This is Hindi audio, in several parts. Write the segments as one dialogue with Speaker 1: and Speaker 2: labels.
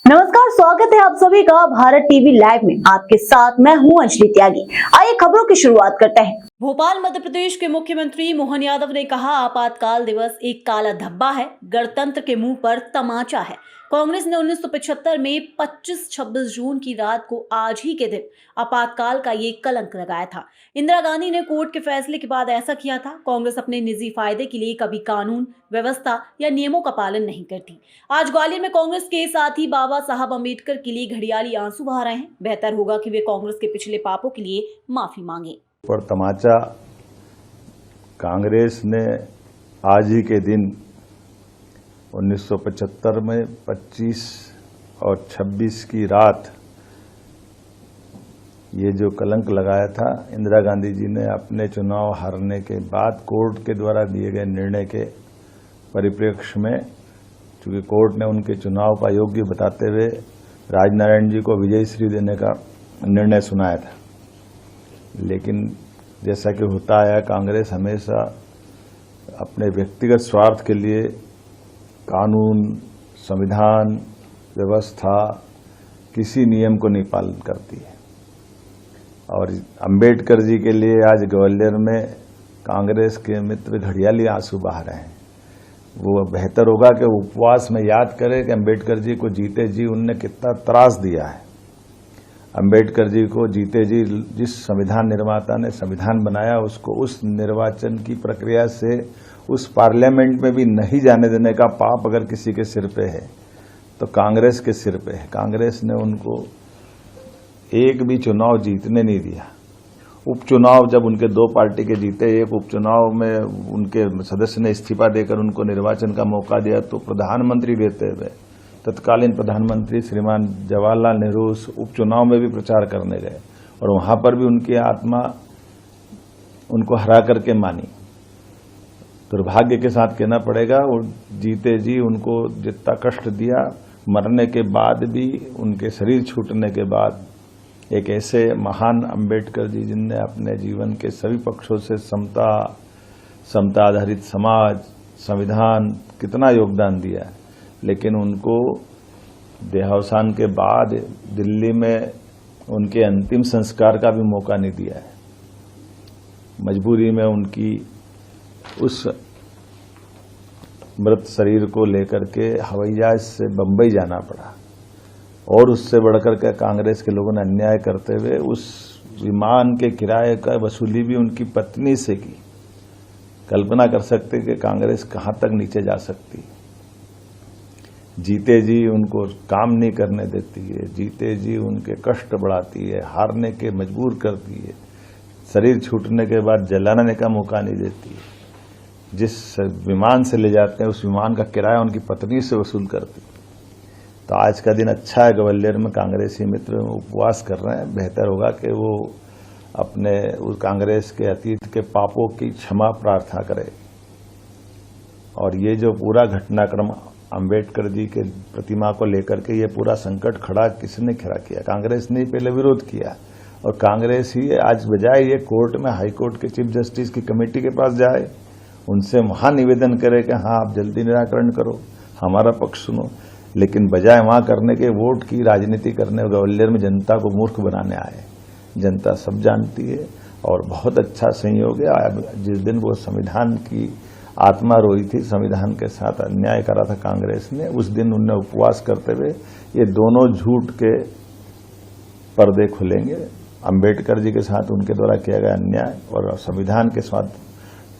Speaker 1: नमस्कार, स्वागत है आप सभी का भारत टीवी लाइव में। आपके साथ मैं हूं अंजलि त्यागी। आइए खबरों की शुरुआत करते हैं। भोपाल मध्य प्रदेश के मुख्यमंत्री मोहन यादव ने कहा, आपातकाल दिवस एक काला धब्बा है, गणतंत्र के मुंह पर तमाचा है। कांग्रेस ने 1975 में 25-26 जून की रात को आज ही के दिन आपातकाल का ये कलंक लगाया था। इंदिरा गांधी ने कोर्ट के फैसले के बाद ऐसा किया था। कांग्रेस अपने निजी फायदे के लिए कभी कानून व्यवस्था या नियमों का पालन नहीं करती। आज ग्वालियर में कांग्रेस के साथी बाबा साहब अम्बेडकर के लिए घड़ियाली आंसू बहा रहे हैं। बेहतर होगा कि वे कांग्रेस के पिछले पापों के लिए माफी मांगे।
Speaker 2: पर तमाचा कांग्रेस ने आज ही के दिन 1975 में 25 और 26 की रात ये जो कलंक लगाया था, इंदिरा गांधी जी ने अपने चुनाव हारने के बाद कोर्ट के द्वारा दिए गए निर्णय के परिप्रेक्ष्य में, चूंकि कोर्ट ने उनके चुनाव का योग्य बताते हुए राजनारायण जी को विजय श्री देने का निर्णय सुनाया था। लेकिन जैसा कि होता आया, कांग्रेस हमेशा अपने व्यक्तिगत स्वार्थ के लिए कानून, संविधान, व्यवस्था, किसी नियम को नहीं पालन करती है। और अंबेडकर जी के लिए आज ग्वालियर में कांग्रेस के मित्र घड़ियाली आंसू बहा रहे हैं। वो बेहतर होगा कि उपवास में याद करें कि अंबेडकर जी को जीते जी उनने कितना त्रास दिया है। अंबेडकर जी को जीते जी जिस संविधान निर्माता ने संविधान बनाया, उसको उस निर्वाचन की प्रक्रिया से उस पार्लियामेंट में भी नहीं जाने देने का पाप अगर किसी के सिर पे है तो कांग्रेस के सिर पे है। कांग्रेस ने उनको एक भी चुनाव जीतने नहीं दिया। उपचुनाव जब उनके दो पार्टी के जीते, एक उपचुनाव में उनके सदस्य ने इस्तीफा देकर उनको निर्वाचन का मौका दिया, तो प्रधानमंत्री रहते हुए तत्कालीन प्रधानमंत्री श्रीमान जवाहरलाल नेहरू उस उपचुनाव में भी प्रचार करने गए और वहां पर भी उनकी आत्मा उनको हरा करके मानी। दुर्भाग्य के साथ कहना पड़ेगा, और जीते जी उनको जितना कष्ट दिया, मरने के बाद भी, उनके शरीर छूटने के बाद, एक ऐसे महान अंबेडकर जी जिनने अपने जीवन के सभी पक्षों से समता आधारित समाज, संविधान, कितना योगदान दिया है, लेकिन उनको देहावसान के बाद दिल्ली में उनके अंतिम संस्कार का भी मौका नहीं दिया है। मजबूरी में उनकी उस मृत शरीर को लेकर के हवाई जहाज से बंबई जाना पड़ा, और उससे बढ़कर के कांग्रेस के लोगों ने अन्याय करते हुए उस विमान के किराए का वसूली भी उनकी पत्नी से की। कल्पना कर सकते कि कांग्रेस कहां तक नीचे जा सकती। जीते जी उनको काम नहीं करने देती है, जीते जी उनके कष्ट बढ़ाती है, हारने के मजबूर करती है, शरीर छूटने के बाद जलाने का मौका नहीं देती है। जिस विमान से ले जाते हैं उस विमान का किराया उनकी पत्नी से वसूल करती। तो आज का दिन अच्छा है, ग्वालियर में कांग्रेसी मित्र उपवास कर रहे हैं। बेहतर होगा कि वो अपने उस कांग्रेस के अतीत के पापों की क्षमा प्रार्थना करें। और ये जो पूरा घटनाक्रम अंबेडकर जी के प्रतिमा को लेकर के ये पूरा संकट खड़ा किसने खड़ा किया? कांग्रेस ने पहले विरोध किया, और कांग्रेस ही आज बजाय ये कोर्ट में, हाई कोर्ट के चीफ जस्टिस की कमेटी के पास जाए, उनसे वहां निवेदन करे कि हाँ आप जल्दी निराकरण करो, हमारा पक्ष सुनो, लेकिन बजाय वहां करने के वोट की राजनीति करने, ग्वालियर में जनता को मूर्ख बनाने आए। जनता सब जानती है, और बहुत अच्छा संयोग है। जिस दिन वो संविधान की आत्मा रोई थी, संविधान के साथ अन्याय करा था कांग्रेस ने, उस दिन उन्हें उपवास करते हुए ये दोनों झूठ के पर्दे खुलेंगे। अंबेडकर जी के साथ उनके द्वारा किया गया अन्याय, और संविधान के साथ,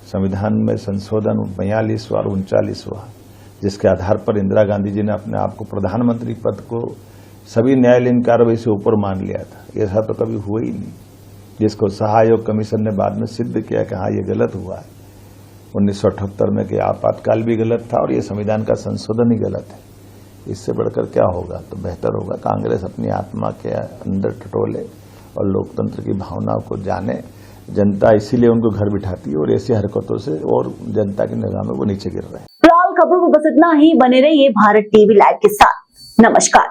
Speaker 2: संविधान में संशोधन 42वां और 39वां, जिसके आधार पर इंदिरा गांधी जी ने अपने आप को प्रधानमंत्री पद को सभी न्यायालयीन कार्रवाई से ऊपर मान लिया था। ऐसा तो कभी हुआ ही नहीं, जिसको सहायोग कमीशन ने बाद में सिद्ध किया कि हाँ ये गलत हुआ है 1978 में, कि आपातकाल भी गलत था और ये संविधान का संशोधन ही गलत है। इससे बढ़कर क्या होगा? तो बेहतर होगा कांग्रेस अपनी आत्मा के अंदर टटोले और लोकतंत्र की भावनाओं को जाने। जनता इसीलिए उनको घर बिठाती है, और ऐसी हरकतों से और जनता की निगाह में वो नीचे गिर रहे हैं।
Speaker 1: फिलहाल खबरों में बस इतना ही। बने रहिए भारत टीवी लाइव के साथ। नमस्कार।